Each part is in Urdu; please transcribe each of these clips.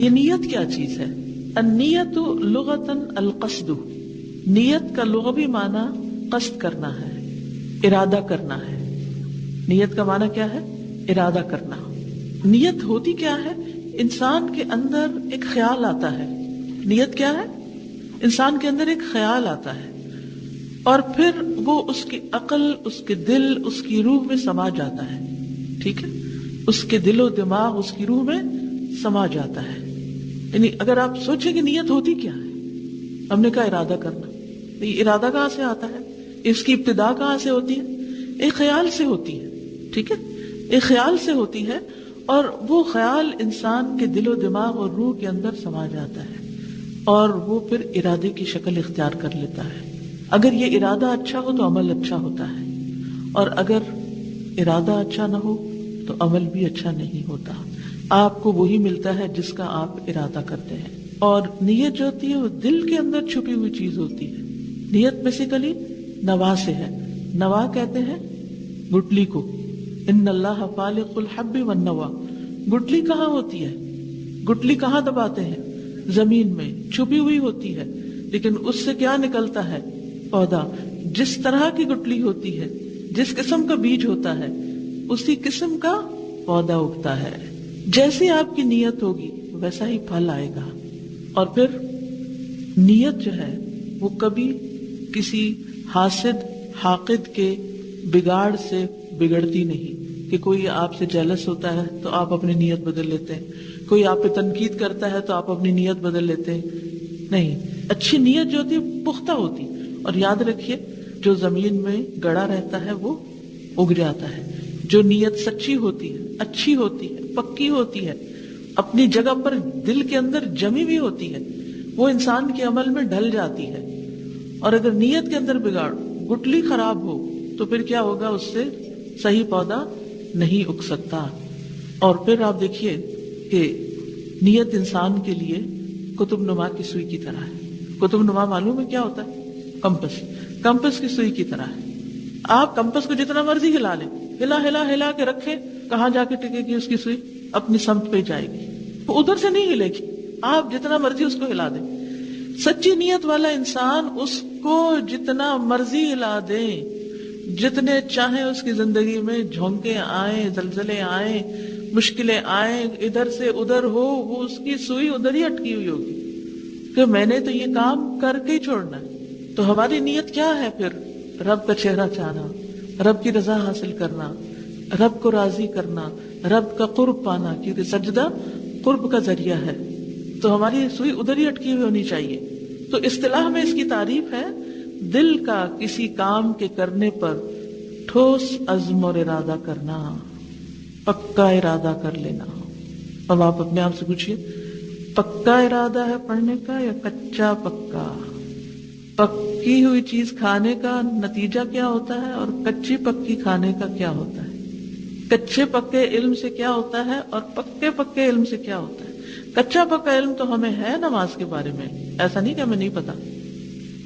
یہ نیت کیا چیز ہے؟ النیت لغتاً القصد، نیت کا لغوی معنی قصد کرنا ہے، ارادہ کرنا ہے۔ نیت کا معنی کیا ہے؟ ارادہ کرنا۔ نیت ہوتی کیا ہے؟ انسان کے اندر ایک خیال آتا ہے۔ نیت کیا ہے؟ انسان کے اندر ایک خیال آتا ہے اور پھر وہ اس کی عقل، اس کے دل، اس کی روح میں سما جاتا ہے۔ ٹھیک ہے، اس کے دل و دماغ، اس کی روح میں سما جاتا ہے۔ یعنی اگر آپ سوچیں کہ نیت ہوتی کیا ہے، ہم نے کہا ارادہ کرنا۔ یہ ارادہ کہاں سے آتا ہے؟ اس کی ابتدا کہاں سے ہوتی ہے؟ ایک خیال سے ہوتی ہے۔ ٹھیک ہے، ایک خیال سے ہوتی ہے اور وہ خیال انسان کے دل و دماغ اور روح کے اندر سما جاتا ہے اور وہ پھر ارادے کی شکل اختیار کر لیتا ہے۔ اگر یہ ارادہ اچھا ہو تو عمل اچھا ہوتا ہے، اور اگر ارادہ اچھا نہ ہو تو عمل بھی اچھا نہیں ہوتا۔ آپ کو وہی ملتا ہے جس کا آپ ارادہ کرتے ہیں۔ اور نیت جو ہوتی ہے وہ دل کے اندر چھپی ہوئی چیز ہوتی ہے۔ نیت بیسیکلی نوا سے ہے۔ نوا کہتے ہیں گٹلی کو، ان اللہ فالق الحب والنوا۔ گٹلی کہاں ہوتی ہے؟ گٹلی کہاں دباتے ہیں؟ زمین میں چھپی ہوئی ہوتی ہے، لیکن اس سے کیا نکلتا ہے؟ پودا۔ جس طرح کی گٹلی ہوتی ہے، جس قسم کا بیج ہوتا ہے، اسی قسم کا پودا اگتا ہے۔ جیسی آپ کی نیت ہوگی ویسا ہی پھل آئے گا۔ اور پھر نیت جو ہے وہ کبھی کسی حاسد حاقد کے بگاڑ سے بگڑتی نہیں کہ کوئی آپ سے جیلس ہوتا ہے تو آپ اپنی نیت بدل لیتے ہیں، کوئی آپ پہ تنقید کرتا ہے تو آپ اپنی نیت بدل لیتے ہیں۔ نہیں، اچھی نیت جو ہوتی ہے پختہ ہوتی، اور یاد رکھیے جو زمین میں گڑا رہتا ہے وہ اگ جاتا ہے۔ جو نیت سچی ہوتی ہے، اچھی ہوتی ہے، پکی ہوتی ہے، اپنی جگہ پر دل کے اندر جمی ہوئی ہوتی ہے، وہ انسان کے عمل میں ڈھل جاتی ہے۔ اور اگر نیت کے اندر بگاڑ، گٹلی خراب ہو تو پھر کیا ہوگا؟ اس سے صحیح پودا نہیں اگ سکتا۔ اور پھر آپ دیکھیے کہ نیت انسان کے لیے قطب نما کی سوئی کی طرح ہے۔ قطب نما معلوم ہے کیا ہوتا ہے؟ کمپس۔ کمپس کی سوئی کی طرح ہے۔ آپ کمپس کو جتنا مرضی ہلا لیں، ہلا ہلا ہلا کے رکھیں، کہاں جا کے ٹکے گی اس کی سوئی؟ اپنی سمت پہ جائے گی، وہ ادھر سے نہیں ہلے گی، آپ جتنا مرضی اس کو ہلا دیں۔ سچی نیت والا انسان اس کو جتنا مرضی ہلا دیں، جتنے چاہیں اس کی زندگی میں جھونکے آئیں، زلزلے آئیں، مشکلیں آئیں، ادھر سے ادھر ہو، وہ اس کی سوئی ادھر ہی اٹکی ہوئی ہوگی کہ میں نے تو یہ کام کر کے ہی چھوڑنا ہے۔ تو ہماری نیت کیا ہے پھر؟ رب کا چہرہ چاہنا، رب کی رضا حاصل کرنا، رب کو راضی کرنا، رب کا قرب پانا، کیونکہ سجدہ قرب کا ذریعہ ہے۔ تو ہماری سوئی ادھر ہی اٹکی ہوئی ہونی چاہیے۔ تو اصطلاح میں اس کی تعریف ہے دل کا کسی کام کے کرنے پر ٹھوس عزم اور ارادہ کرنا، پکا ارادہ کر لینا۔ اب آپ اپنے آپ سے پوچھئے، پکا ارادہ ہے پڑھنے کا یا کچا پکا؟ پکی ہوئی چیز کھانے کا نتیجہ کیا ہوتا ہے اور کچی پکی کھانے کا کیا ہوتا ہے؟ کچے پکے علم سے کیا ہوتا ہے اور پکے پکے علم سے کیا ہوتا ہے؟ کچا پکا علم تو ہمیں ہے نماز کے بارے میں، ایسا نہیں کہ ہمیں نہیں پتا۔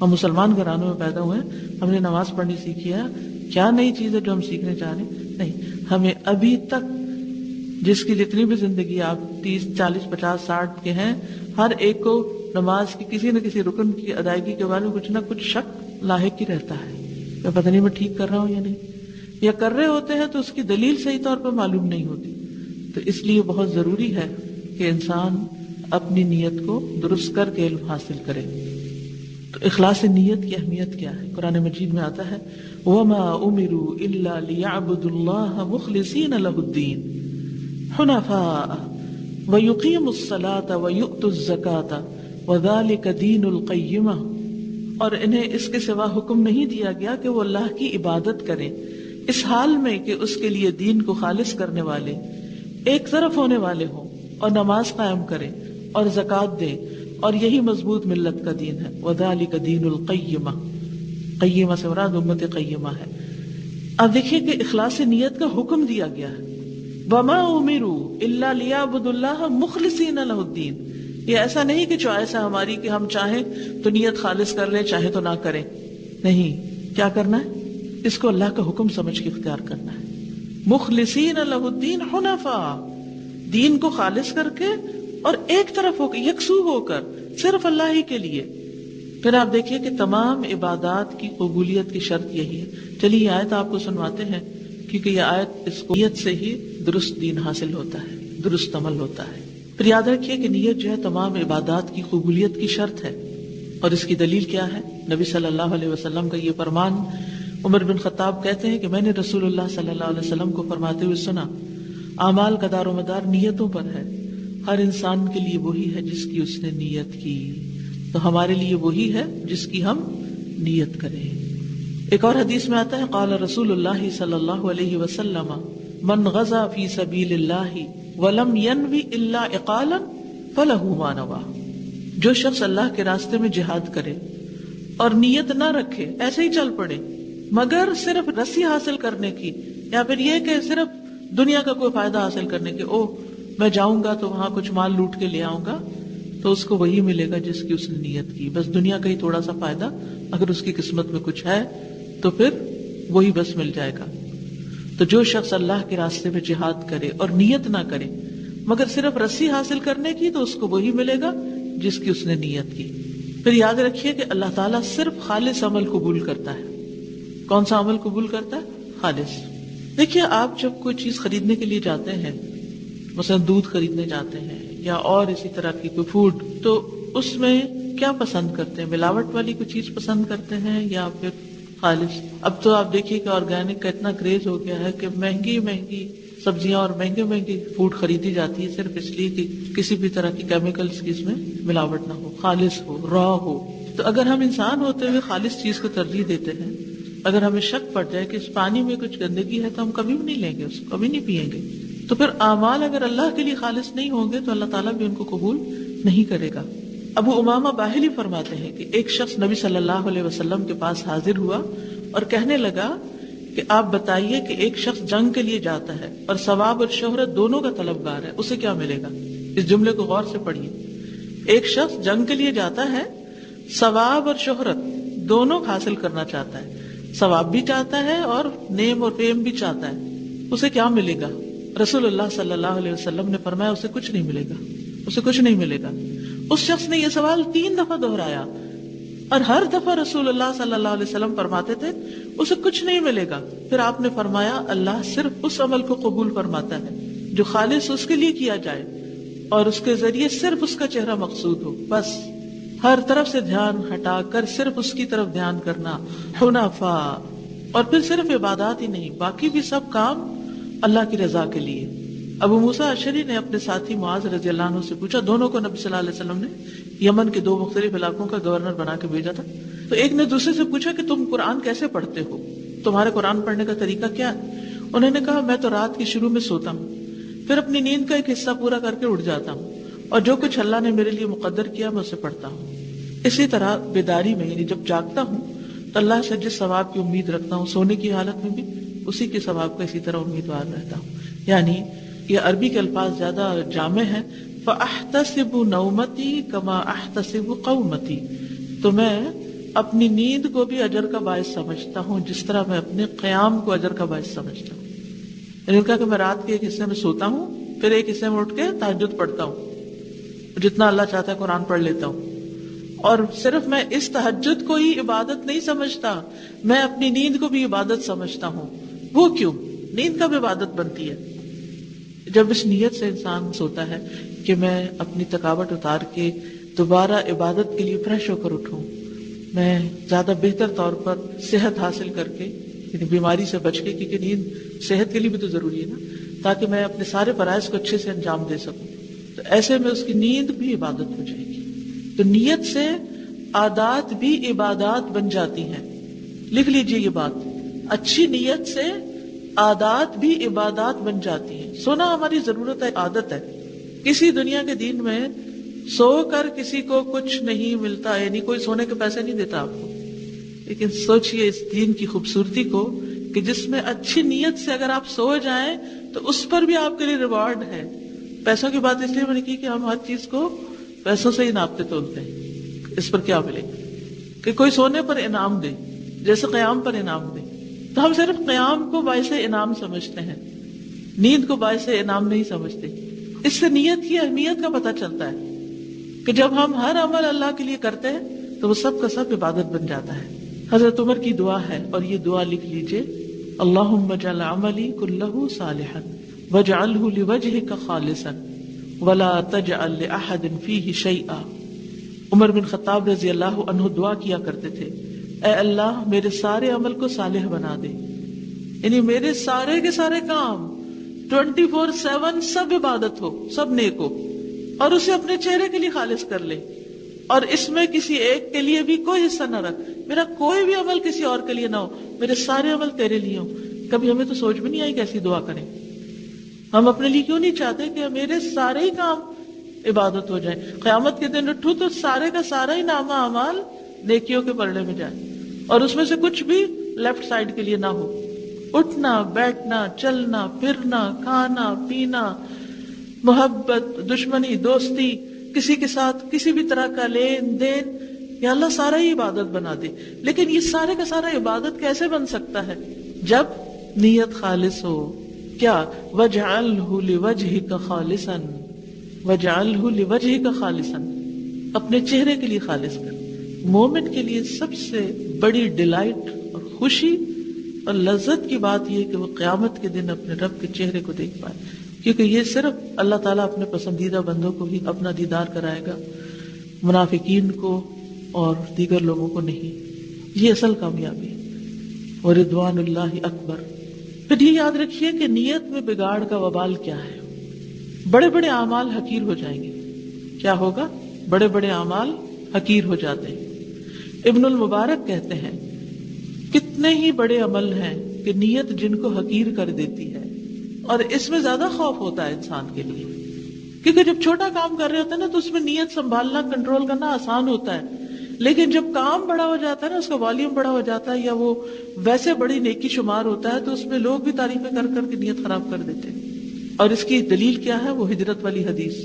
ہم مسلمان گھرانوں میں پیدا ہوئے ہیں، ہم نے نماز پڑھنی سیکھی ہے، کیا نئی چیز ہے جو ہم سیکھنے چاہ رہے ہیں؟ نہیں، ہمیں ابھی تک جس کی جتنی بھی زندگی آپ 30 40 50 60 کے ہیں، ہر ایک کو نماز کی کسی نہ کسی رکن کی ادائیگی کے بارے میں کچھ نہ کچھ شک لاحق ہی رہتا ہے کہ پتہ نہیں میں ٹھیک کر رہا ہوں یا نہیں، یا کر رہے ہوتے ہیں تو اس کی دلیل صحیح طور پر معلوم نہیں ہوتی۔ تو اس لیے بہت ضروری ہے کہ انسان اپنی نیت کو درست کر کے علم حاصل کرے۔ تو اخلاص نیت کی اہمیت کیا ہے؟ قرآن مجید میں آتا ہے وَمَا أُمِرُوا إِلَّا لِيَعْبُدُوا اللَّهَ مُخْلِصِينَ لَهُ الدِّينَ حُنَفَاءَ وَيُقِيمُوا الصَّلَاةَ وَيُؤْتُوا الزَّكَاةَ وَذَلِكَ دِينُ الْقَيِّمَةِ، اور انہیں اس کے سوا حکم نہیں دیا گیا کہ وہ اللہ کی عبادت کریں اس حال میں کہ اس کے لیے دین کو خالص کرنے والے، ایک طرف ہونے والے ہوں، اور نماز قائم کریں اور زکوٰۃ دیں، اور یہی مضبوط ملت کا دین ہے۔ وَذَلِكَ دِينُ الْقَيِّمَةِ، قیمہ سے مراد امت قیمہ ہے۔ اب دیکھیے کہ اخلاص نیت کا حکم دیا گیا ہے۔ وَمَا أُمِرُوا إِلَّا لِيَعْبُدُوا اللَّهَ مُخْلِصِينَ لَهُ الدِّينَ، یہ ایسا نہیں کہ چوائس ہے ہماری کہ ہم چاہیں تو نیت خالص کر لیں، چاہے تو نہ کریں۔ نہیں، کیا کرنا ہے؟ اس کو اللہ کا حکم سمجھ کے اختیار کرنا ہے۔ مخلصین لہ الدین حنفاء، دین کو خالص کر کے اور ایک طرف ہو کر یکسو ہو کر صرف اللہ ہی کے لیے. پھر آپ دیکھیے کہ تمام عبادات کی قبولیت کی شرط یہی ہے. چلیے یہ آیت آپ کو سنواتے ہیں کیونکہ یہ آیت اس کو نیت سے ہی درست دین حاصل ہوتا ہے, درست عمل ہوتا ہے. پھر یاد رکھیے کہ نیت جو ہے تمام عبادات کی قبولیت کی شرط ہے. اور اس کی دلیل کیا ہے؟ نبی صلی اللہ علیہ وسلم کا یہ فرمان. عمر بن خطاب کہتے ہیں کہ میں نے رسول اللہ صلی اللہ علیہ وسلم کو فرماتے ہوئے سنا, اعمال کا دار و مدار نیتوں پر ہے. ہر انسان کے لیے وہی ہے جس کی اس نے نیت کی, تو ہمارے لیے وہی ہے جس کی ہم نیت کریں. ایک اور حدیث میں آتا ہے قال رسول اللہ صلی اللہ علیہ وسلم من غزا فی سبیل اللہ ولم ینوی الا اقالا فلہ ما نوی. جو شخص اللہ کے راستے میں جہاد کرے اور نیت نہ رکھے, ایسے ہی چل پڑے مگر صرف رسی حاصل کرنے کی, یا پھر یہ کہ صرف دنیا کا کوئی فائدہ حاصل کرنے کے, میں جاؤں گا تو وہاں کچھ مال لوٹ کے لے آؤں گا, تو اس کو وہی ملے گا جس کی اس نے نیت کی. بس دنیا کا ہی تھوڑا سا فائدہ اگر اس کی قسمت میں کچھ ہے تو پھر وہی بس مل جائے گا. تو جو شخص اللہ کے راستے میں جہاد کرے اور نیت نہ کرے مگر صرف رسی حاصل کرنے کی, تو اس کو وہی ملے گا جس کی اس نے نیت کی. پھر یاد رکھیے کہ اللہ تعالیٰ صرف خالص عمل قبول کرتا ہے. کون سا عمل قبول کرتا ہے؟ خالص. دیکھیے آپ جب کوئی چیز خریدنے کے لیے جاتے ہیں, مثلا دودھ خریدنے جاتے ہیں یا اور اسی طرح کی کوئی فوڈ, تو اس میں کیا پسند کرتے ہیں؟ ملاوٹ والی کوئی چیز پسند کرتے ہیں یا پھر خالص؟ اب تو آپ دیکھیے کہ آرگینک کا اتنا کریز ہو گیا ہے کہ مہنگی مہنگی سبزیاں اور مہنگے مہنگی فوڈ خریدی جاتی ہے صرف اس لیے کہ کسی بھی طرح کی کیمیکلز کی اس میں ملاوٹ نہ ہو, خالص ہو, را ہو. تو اگر ہم انسان ہوتے ہوئے خالص چیز کو ترجیح دیتے ہیں, اگر ہمیں شک پڑ جائے کہ اس پانی میں کچھ گندگی ہے تو ہم کبھی بھی نہیں لیں گے, اس کو کبھی نہیں پیئیں گے. تو پھر اعمال اگر اللہ کے لیے خالص نہیں ہوں گے تو اللہ تعالیٰ بھی ان کو قبول نہیں کرے گا. ابو امامہ باہلی فرماتے ہیں کہ ایک شخص نبی صلی اللہ علیہ وسلم کے پاس حاضر ہوا اور کہنے لگا کہ آپ بتائیے کہ ایک شخص جنگ کے لیے جاتا ہے اور ثواب اور شہرت دونوں کا طلبگار ہے, اسے کیا ملے گا؟ اس جملے کو غور سے پڑھیے. ایک شخص جنگ کے لیے جاتا ہے, ثواب اور شہرت دونوں حاصل کرنا چاہتا ہے, ثواب بھی چاہتا ہے اور نیم اور فیم بھی چاہتا ہے, اسے کیا ملے گا؟ رسول اللہ صلی اللہ علیہ وسلم نے فرمایا اسے کچھ نہیں ملے گا, اسے کچھ نہیں ملے گا. اس شخص نے یہ سوال 3 دفعہ دہرایا اور ہر دفعہ رسول اللہ صلی اللہ علیہ وسلم فرماتے تھے اسے کچھ نہیں ملے گا. پھر آپ نے فرمایا اللہ صرف اس عمل کو قبول فرماتا ہے جو خالص اس کے لیے کیا جائے اور اس کے ذریعے صرف اس کا چہرہ مقصود ہو. بس ہر طرف سے دھیان ہٹا کر صرف اس کی طرف دھیان کرنا, حنفا. اور پھر صرف عبادات ہی نہیں, باقی بھی سب کام اللہ کی رضا کے لیے. ابو موسیٰ اشعری نے اپنے ساتھی معاذ رضی اللہ عنہ سے پوچھا, دونوں کو نبی صلی اللہ علیہ وسلم نے یمن کے 2 مختلف علاقوں کا گورنر بنا کے بھیجا تھا. تو ایک نے دوسرے سے پوچھا کہ تم قرآن کیسے پڑھتے ہو, تمہارے قرآن پڑھنے کا طریقہ کیا ہے؟ انہوں نے کہا میں تو رات کے شروع میں سوتا ہوں, پھر اپنی نیند کا ایک حصہ پورا کر کے اٹھ جاتا ہوں, اور جو کچھ اللہ نے میرے لیے مقدر کیا میں اسے پڑھتا ہوں. اسی طرح بیداری میں یعنی جب جاگتا ہوں تو اللہ سے جس ثواب کی امید رکھتا ہوں, سونے کی حالت میں بھی اسی کے ثواب کا اسی طرح امیدوار رہتا ہوں. یعنی یہ عربی کے الفاظ زیادہ جامع ہیں. فَأَحْتَسِبُ نَوْمَتِي كَمَا أَحْتَسِبُ قَوْمَتِي, تو میں اپنی نیند کو بھی اجر کا باعث سمجھتا ہوں جس طرح میں اپنے قیام کو اجر کا باعث سمجھتا ہوں. یعنی کہا کہ میں رات کے ایک حصے میں سوتا ہوں, پھر ایک حصے میں اٹھ کے تہجد پڑھتا ہوں, جتنا اللہ چاہتا ہے قرآن پڑھ لیتا ہوں. اور صرف میں اس تہجد کو ہی عبادت نہیں سمجھتا, میں اپنی نیند کو بھی عبادت سمجھتا ہوں. وہ کیوں؟ نیند کب عبادت بنتی ہے؟ جب اس نیت سے انسان سوتا ہے کہ میں اپنی تھکاوٹ اتار کے دوبارہ عبادت کے لیے فریش ہو کر اٹھوں, میں زیادہ بہتر طور پر صحت حاصل کر کے, یعنی بیماری سے بچ کے, کیونکہ نیند صحت کے لیے بھی تو ضروری ہے نا, تاکہ میں اپنے سارے فرائض کو اچھے سے انجام دے سکوں. تو ایسے میں اس کی نیند بھی عبادت ہو جائے گی. تو نیت سے عادات بھی عبادات بن جاتی ہیں. لکھ لیجئے یہ بات, اچھی نیت سے عادات بھی عبادات بن جاتی ہیں. سونا ہماری ضرورت ہے, عادت ہے. کسی دنیا کے دین میں سو کر کسی کو کچھ نہیں ملتا, یعنی کوئی سونے کے پیسے نہیں دیتا آپ کو. لیکن سوچئے اس دین کی خوبصورتی کو کہ جس میں اچھی نیت سے اگر آپ سو جائیں تو اس پر بھی آپ کے لیے ریوارڈ ہے. پیسوں کی بات اس لیے میں نے کی کہ ہم ہر چیز کو پیسوں سے ہی ناپتے تولتے ہیں. اس پر کیا ملے گا کہ کوئی سونے پر انعام دے, جیسے قیام پر انعام دے. تو ہم صرف قیام کو باعث انعام سمجھتے ہیں, نیند کو باعث انعام نہیں سمجھتے. اس سے نیت کی اہمیت کا پتہ چلتا ہے کہ جب ہم ہر عمل اللہ کے لیے کرتے ہیں تو وہ سب کا سب عبادت بن جاتا ہے. حضرت عمر کی دعا ہے اور یہ دعا لکھ لیجئے: اللہم اجعل عملی کلہ صالحا واجعلہ لوجہک خالصا ولا تجعل لأحد فیہ شیئا. عمر بن خطاب رضی اللہ عنہ دعا کیا کرتے تھے: اے اللہ میرے سارے عمل کو صالح بنا دے، یعنی میرے سارے کے سارے کام 24/7 سب عبادت ہو، سب نیک ہو، اور اسے اپنے چہرے کے لیے خالص کر لے، اور اس میں کسی ایک کے لیے بھی کوئی حصہ نہ رکھ. میرا کوئی بھی عمل کسی اور کے لیے نہ ہو، میرے سارے عمل تیرے لیے ہوں. کبھی ہمیں تو سوچ بھی نہیں آئی کیسی دعا کریں. ہم اپنے لیے کیوں نہیں چاہتے کہ میرے سارے ہی کام عبادت ہو جائیں؟ قیامت کے دن اٹھو تو سارے کا سارا ہی نامہ اعمال نیکیوں کے پلڑے میں جائے، اور اس میں سے کچھ بھی لیفٹ سائڈ کے لیے نہ ہو. اٹھنا بیٹھنا چلنا پھرنا کھانا پینا، محبت دشمنی دوستی، کسی کے ساتھ کسی بھی طرح کا لین دین، یا اللہ سارا ہی عبادت بنا دے. لیکن یہ سارے کا سارا عبادت کیسے بن سکتا ہے؟ جب نیت خالص ہو. کیا؟ وَاجْعَلْهُ لِوَجْهِكَ خَالِصًا وَاجْعَلْهُ لِوَجْهِكَ خَالِصًا، اپنے چہرے کے لیے خالص کر. مومن کے لیے سب سے بڑی ڈیلائٹ اور خوشی اور لذت کی بات یہ کہ وہ قیامت کے دن اپنے رب کے چہرے کو دیکھ پائے، کیونکہ یہ صرف اللہ تعالیٰ اپنے پسندیدہ بندوں کو ہی اپنا دیدار کرائے گا، منافقین کو اور دیگر لوگوں کو نہیں. یہ اصل کامیابی ہے. وَرِضْوَانُ اللَّهِ أَكْبَرُ. پھر یہ یاد رکھیے کہ نیت میں بگاڑ کا وبال کیا ہے. بڑے بڑے اعمال حقیر ہو جائیں گے. کیا ہوگا؟ بڑے بڑے اعمال حقیر ہو جاتے ہیں. ابن المبارک کہتے ہیں کتنے ہی بڑے عمل ہیں کہ نیت جن کو حقیر کر دیتی ہے، اور اس میں زیادہ خوف ہوتا ہے انسان کے لیے، کیونکہ جب چھوٹا کام کر رہے ہوتے ہیں نا تو اس میں نیت سنبھالنا کنٹرول کرنا آسان ہوتا ہے. لیکن جب کام بڑا ہو جاتا ہے نا، اس کا والیوم بڑا ہو جاتا ہے، یا وہ ویسے بڑی نیکی شمار ہوتا ہے، تو اس میں لوگ بھی تعریفیں کر کر کے نیت خراب کر دیتے ہیں. اور اس کی دلیل کیا ہے؟ وہ ہجرت والی حدیث.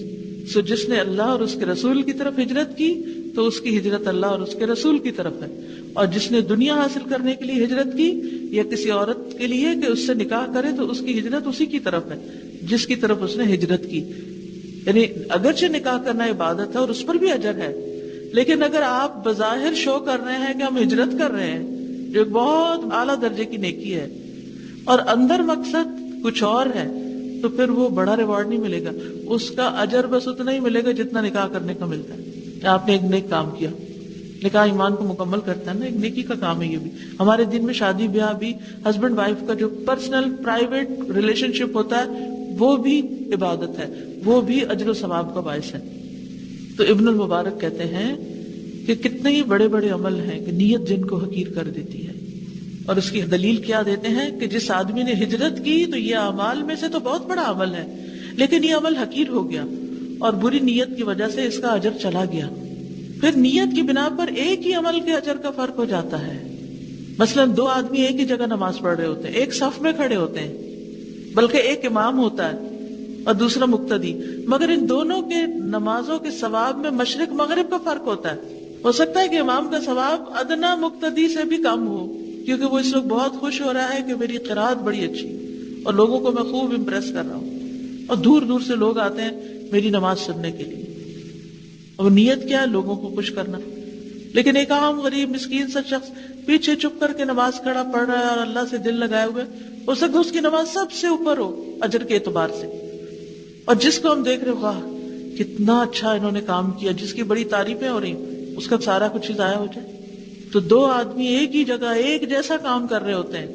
جس نے اللہ اور اس کے رسول کی طرف ہجرت کی تو اس کی ہجرت اللہ اور اس کے رسول کی طرف ہے، اور جس نے دنیا حاصل کرنے کے لیے ہجرت کی یا کسی عورت کے لیے کہ اس سے نکاح کرے تو اس کی ہجرت اسی کی طرف ہے جس کی طرف اس نے ہجرت کی. یعنی اگرچہ نکاح کرنا عبادت ہے اور اس پر بھی اجر ہے، لیکن اگر آپ بظاہر شو کر رہے ہیں کہ ہم ہجرت کر رہے ہیں، جو ایک بہت اعلیٰ درجے کی نیکی ہے، اور اندر مقصد کچھ اور ہے، تو پھر وہ بڑا ریوارڈ نہیں ملے گا. اس کا اجر بس اتنا ہی ملے گا جتنا نکاح کرنے کا ملتا ہے. آپ نے ایک نیک کام کیا، نکاح ایمان کو مکمل کرتا ہے نا، ایک نیکی کا کام ہے. یہ بھی ہمارے دن میں شادی بیاہ بھی ہسبینڈ وائف کا جو پرسنل پرائیویٹ ریلیشن شپ ہوتا ہے وہ بھی عبادت ہے، وہ بھی اجر و ثواب کا باعث ہے. تو ابن المبارک کہتے ہیں کہ کتنے ہی بڑے بڑے عمل ہیں کہ نیت جن کو حقیر کر دیتی ہے. اور اس کی دلیل کیا دیتے ہیں کہ جس آدمی نے ہجرت کی تو یہ اعمال میں سے تو بہت بڑا عمل ہے، لیکن یہ عمل حقیر ہو گیا اور بری نیت کی وجہ سے اس کا اجر چلا گیا. پھر نیت کی بنا پر ایک ہی عمل کے اجر کا فرق ہو جاتا ہے. مثلا دو آدمی ایک ہی جگہ نماز پڑھ رہے ہوتے ہیں، ایک صف میں کھڑے ہوتے ہیں، بلکہ ایک امام ہوتا ہے اور دوسرا مقتدی، مگر ان دونوں کے نمازوں کے ثواب میں مشرق مغرب کا فرق ہوتا ہے. ہو سکتا ہے کہ امام کا ثواب ادنا مقتدی سے بھی کم ہو، کیونکہ وہ اس وقت بہت خوش ہو رہا ہے کہ میری قرات بڑی اچھی اور لوگوں کو میں خوب امپریس کر رہا ہوں، اور دور دور سے لوگ آتے ہیں میری نماز سننے کے لیے. اور نیت کیا ہے؟ لوگوں کو خوش کرنا. لیکن ایک عام غریب مسکین سا شخص پیچھے چپ کر کے نماز کھڑا پڑھ رہا ہے اور اللہ سے دل لگائے ہوئے، ہو سکتا ہے اس کی نماز سب سے اوپر ہو اجر کے اعتبار سے، اور جس کو ہم دیکھ رہے واہ کتنا اچھا انہوں نے کام کیا، جس کی بڑی تعریفیں ہو رہی، اس کا سارا کچھ ضائع ہو جائے. تو دو آدمی ایک ہی جگہ ایک جیسا کام کر رہے ہوتے ہیں،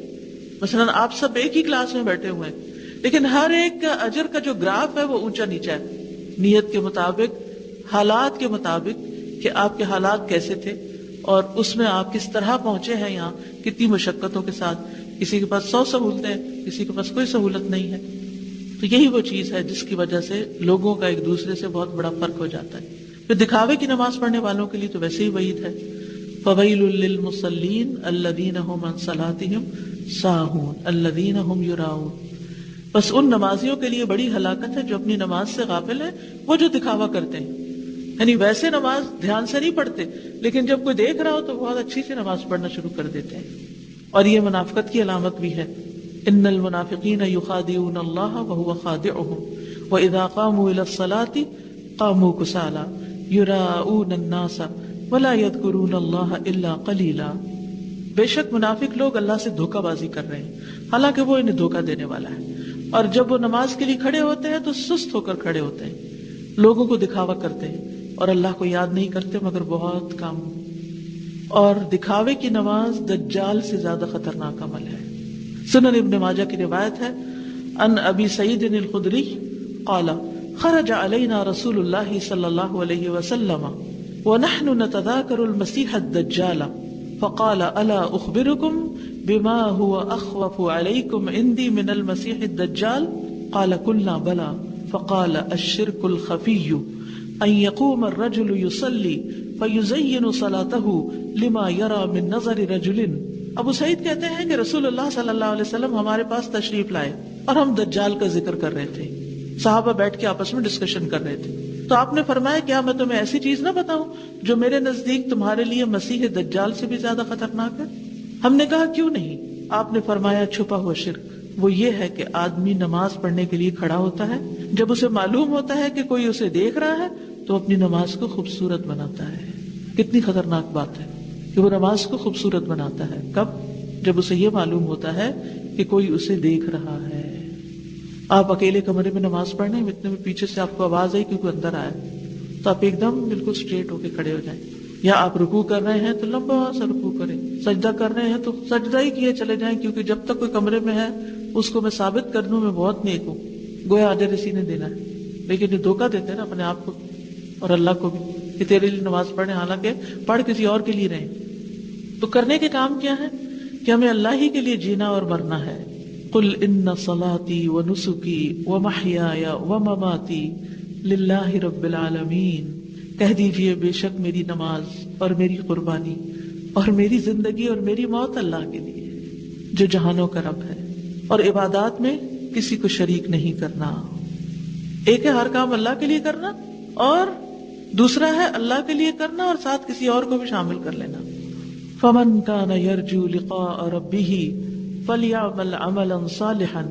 مثلا آپ سب ایک ہی کلاس میں بیٹھے ہوئے ہیں، لیکن ہر ایک کا اجر کا جو گراف ہے وہ اونچا نیچا ہے، نیت کے مطابق، حالات کے مطابق کہ آپ کے حالات کیسے تھے اور اس میں آپ کس طرح پہنچے ہیں یہاں، کتنی مشقتوں کے ساتھ. کسی کے پاس 100 سہولتیں، کسی کے پاس کوئی سہولت نہیں ہے. تو یہی وہ چیز ہے جس کی وجہ سے لوگوں کا ایک دوسرے سے بہت بڑا فرق ہو جاتا ہے. پھر دکھاوے کی نماز پڑھنے والوں کے لیے تو ویسے ہی وعید ہے، فَوَيْلٌ لِّلْمُصَلِّينَ الَّذِينَ هُمْ عَن صَلَاتِهِمْ سَاهُونَ الَّذِينَ هُمْ يُرَاءُونَ. بس ان نمازیوں کے لیے بڑی ہلاکت ہے جو اپنی نماز سے غافل ہیں، وہ جو دکھاوا کرتے ہیں. یعنی ویسے نماز دھیان سے نہیں پڑھتے، لیکن جب کوئی دیکھ رہا ہو تو بہت اچھی سے نماز پڑھنا شروع کر دیتے ہیں. اور یہ منافقت کی علامت بھی ہے. ان المنافقین یخادعون اللہ وهو خادعهم وَإِذَا قَامُوا إِلَى الصَّلَاةِ قَامُوا كُسَالَىٰ يُرَاءُونَ النَّاسَ وَلَا يَذْكُرُونَ اللَّهَ إِلَّا قَلِيلًا. بے شک منافق لوگ اللہ سے دھوکہ بازی کر رہے ہیں حالانکہ وہ انہیں دھوکہ دینے والا ہے، اور جب وہ نماز کے لیے کھڑے ہوتے ہیں تو سست ہو کر کھڑے ہوتے ہیں، لوگوں کو دکھاوا کرتے ہیں اور اللہ کو یاد نہیں کرتے مگر بہت کام. اور دکھاوے کی نماز دجال سے زیادہ خطرناک عمل ہے. سنن ابن ماجہ کی روایت ہے ان ابی سعید الخدری قال خرج علینا رسول اللہ صلی اللہ علیہ وسلم ونحن نتذاکر المسیح الدجال فقال الا اخبرکم بما هو اخوف علیکم عندی من المسیح الدجال قال قلنا بلا فقال الشرك الخفی ان يقوم الرجل يصلي فيزين صلاته لما يرى من نظر رجل. ابو سعید کہتے ہیں کہ رسول اللہ صلی اللہ علیہ وسلم ہمارے پاس تشریف لائے اور ہم دجال کا ذکر کر رہے تھے. صحابہ بیٹھ کے آپس میں ڈسکشن کر رہے تھے تو آپ نے فرمایا کیا میں تمہیں ایسی چیز نہ بتاؤں جو میرے نزدیک تمہارے لیے مسیح دجال سے بھی زیادہ خطرناک ہے؟ ہم نے کہا کیوں نہیں؟ آپ نے فرمایا چھپا ہوا شرک. وہ یہ ہے کہ آدمی نماز پڑھنے کے لیے کھڑا ہوتا ہے، جب اسے معلوم ہوتا ہے کہ کوئی اسے دیکھ رہا ہے تو اپنی نماز کو خوبصورت بناتا ہے. کتنی خطرناک بات ہے کہ وہ نماز کو خوبصورت بناتا ہے. کب؟ جب اسے یہ معلوم ہوتا ہے کہ کوئی اسے دیکھ رہا ہے. آپ اکیلے کمرے میں نماز پڑھ رہے ہیں، اتنے میں پیچھے سے آپ کو آواز آئی کہ کوئی اندر آیا تو آپ ایک دم بالکل اسٹریٹ ہو کے کھڑے ہو جائیں. یا آپ رکوع کر رہے ہیں تو لمبا سا رکوع کریں، سجدہ کر رہے ہیں تو سجدہ ہی کیے چلے جائیں، کیونکہ جب تک کوئی کمرے میں ہے اس کو میں ثابت کر دوں میں بہت نیک ہوں، گویا اجر اسی نے دینا ہے. لیکن یہ دھوکہ دیتے ہیں نا اپنے آپ کو اور اللہ کو بھی کہ تیرے لیے نماز پڑھیں، حالانکہ پڑھ کسی اور کے لیے رہیں. تو کرنے کے کام کیا ہے کہ ہمیں اللہ ہی کے لیے جینا اور مرنا ہے. قل ان صلاتي ونسكي ومحياي ومماتي للہ رب العالمین. کہہ دیجئے بے شک میری نماز اور میری قربانی اور میری زندگی اور میری موت اللہ کے لیے جو جہانوں کا رب ہے، اور عبادات میں کسی کو شریک نہیں کرنا. ایک ہے ہر کام اللہ کے لیے کرنا اور دوسرا ہے اللہ کے لیے کرنا اور ساتھ کسی اور کو بھی شامل کر لینا. فمن كان يرجو لقاء ربه فليعمل عملا صالحا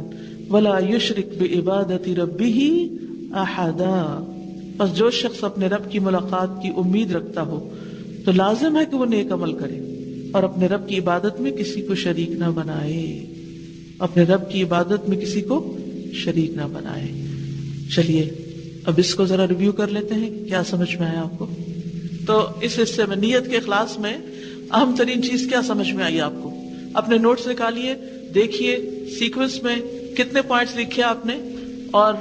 ولا يشرك بعبادة ربه احدا. بس جو شخص اپنے رب کی ملاقات کی امید رکھتا ہو تو لازم ہے کہ وہ نیک عمل کرے اور اپنے رب کی عبادت میں کسی کو شریک نہ بنائے. اپنے رب کی عبادت میں کسی کو شریک نہ بنائے. چلیے اب اس کو ذرا ریویو کر لیتے ہیں کیا سمجھ میں آیا آپ کو. تو اس حصے میں نیت کے اخلاص میں اہم ترین چیز کیا سمجھ میں آئی آپ کو؟ اپنے نوٹس نکالیے، دیکھیے سیکوینس میں کتنے پوائنٹس لکھے آپ نے اور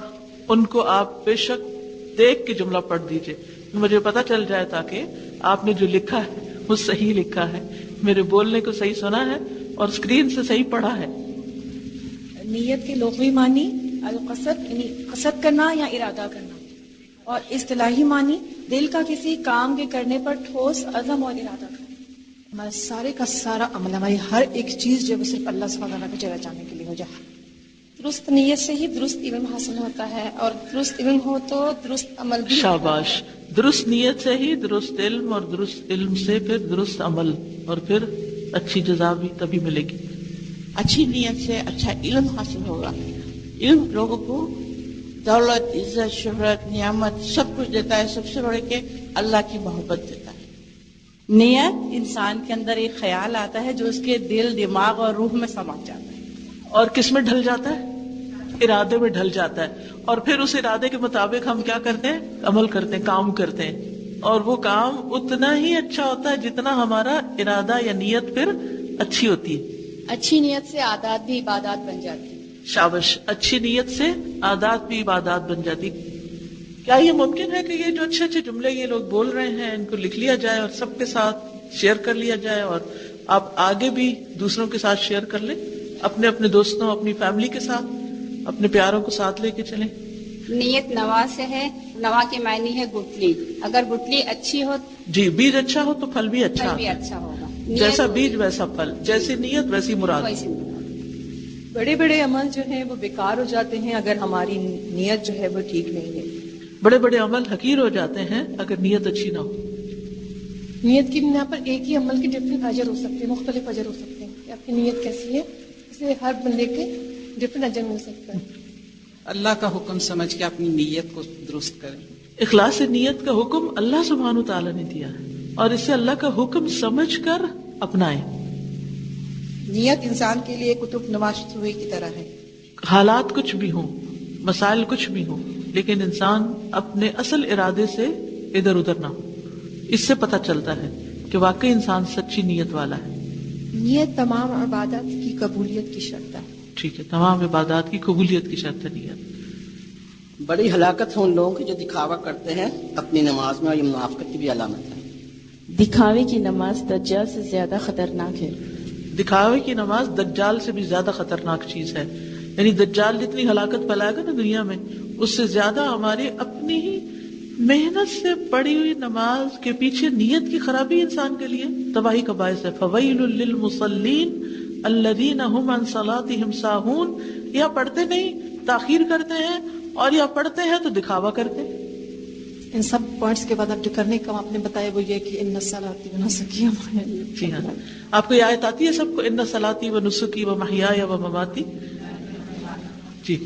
ان کو آپ بے شک دیکھ کے جملہ پڑھ دیجئے، مجھے پتہ چل جائے تاکہ آپ نے جو لکھا ہے وہ صحیح لکھا ہے، میرے بولنے کو صحیح سنا ہے اور اسکرین سے صحیح پڑھا ہے. نیت کے لغوی معنی القصد یعنی قصد کرنا یا ارادہ کرنا، اور اصطلاحی معنی دل کا کسی کام کے کرنے پر ٹھوس عزم اور ارادہ کرنا. ہمارا سارے کا سارا عمل، ہماری ہر ایک چیز جو ہے صرف اللہ سبحانہ وتعالیٰ کے چلے جانے کے لیے ہو جائے. درست نیت سے ہی درست علم حاصل ہوتا ہے، اور درست علم ہو تو درست عمل بھی. شاباش. درست نیت سے ہی درست علم، اور درست علم سے پھر درست عمل، اور پھر اچھی جزا بھی تبھی ملے گی. اچھی نیت سے اچھا علم حاصل ہوگا. علم لوگوں کو دولت، عزت، شہرت، نعمت سب کچھ دیتا ہے، سب سے بڑھ کے اللہ کی محبت دیتا ہے. نیت انسان کے اندر ایک خیال آتا ہے جو اس کے دل، دماغ اور روح میں سما جاتا ہے. اور کس میں ڈھل جاتا ہے؟ ارادے میں ڈھل جاتا ہے. اور پھر اس ارادے کے مطابق ہم کیا کرتے ہیں؟ عمل کرتے ہیں، کام کرتے ہیں. اور وہ کام اتنا ہی اچھا ہوتا ہے جتنا ہمارا ارادہ یا نیت پھر اچھی ہوتی ہے. اچھی نیت سے عادات بھی عبادات بن جاتی. شاباش. اچھی نیت سے عادات بھی عبادات بن جاتی. کیا یہ ممکن ہے کہ یہ جو اچھے اچھے جملے یہ لوگ بول رہے ہیں ان کو لکھ لیا جائے اور سب کے ساتھ شیئر کر لیا جائے، اور آپ آگے بھی دوسروں کے ساتھ شیئر کر لیں، اپنے اپنے دوستوں، اپنی فیملی کے ساتھ، اپنے پیاروں کو ساتھ لے کے چلیں؟ نیت نوا سے ہے. نوا کے معنی ہے گٹلی. اگر گٹلی اچھی ہو جی، بیج اچھا ہو تو پھل بھی اچھا پھل بھی آتا ہے. اچھا ہوگا. جیسا بیج ویسا پھل، جیسی نیت ویسی مراد. بڑے بڑے عمل جو ہیں وہ بیکار ہو جاتے ہیں اگر ہماری نیت جو ہے وہ ٹھیک نہیں ہے. بڑے بڑے عمل حقیر ہو جاتے ہیں اگر نیت اچھی نہ ہو. نیت کی بنا پر ایک ہی عمل کے ڈفرینٹ اجر ہو سکتے ہیں، مختلف اجر ہو سکتے ہیں. کہ آپ کی نیت کیسی ہے، اس سے ہر بندے کے ڈفرینٹ اجر مل سکتا ہے. اللہ کا حکم سمجھ کے اپنی نیت کو درست کریں. اخلاص نیت کا حکم اللہ سبحانہ تعالیٰ نے دیا ہے اور اسے اللہ کا حکم سمجھ کر اپنائیں. نیت انسان کے لیے کتب نماز سوئی کی طرح ہے. حالات کچھ بھی ہوں، مسائل کچھ بھی ہوں، لیکن انسان اپنے اصل ارادے سے ادھر ادھر نہ ہو. اس سے پتہ چلتا ہے کہ واقعی انسان سچی نیت والا ہے. نیت تمام عبادات کی قبولیت کی شرط ہے. ٹھیک ہے، تمام عبادات کی قبولیت کی شرط ہے نیت. بڑی ہلاکت ہے ان لوگوں کی جو دکھاوا کرتے ہیں اپنی نماز میں، اور یہ منافقت کی بھی علامت ہے. دکھاوے کی نماز دجال سے زیادہ خطرناک ہے. دکھاوے کی نماز دجال سے بھی زیادہ خطرناک چیز ہے. یعنی دجال جتنی ہلاکت پھیلائے گا نا دنیا میں، اس سے زیادہ ہماری اپنی ہی محنت سے پڑھی ہوئی نماز کے پیچھے نیت کی خرابی انسان کے لیے تباہی کا باعث ہے. فویل للمصلین الذین هم عن صلاتهم ساہون. یا پڑھتے نہیں، تاخیر کرتے ہیں، اور یا پڑھتے ہیں تو دکھاوا کرتے ہیں. ان سب پوائنٹس کے بعد اب جو کرنے کا آپ نے بتایا وہ یہ کہ ان صلاتی و نسکی. جی ہاں، آپ کو یہ آیت آتی ہے سب کو، ان صلاتی و نسکی و محیای و مماتی. جی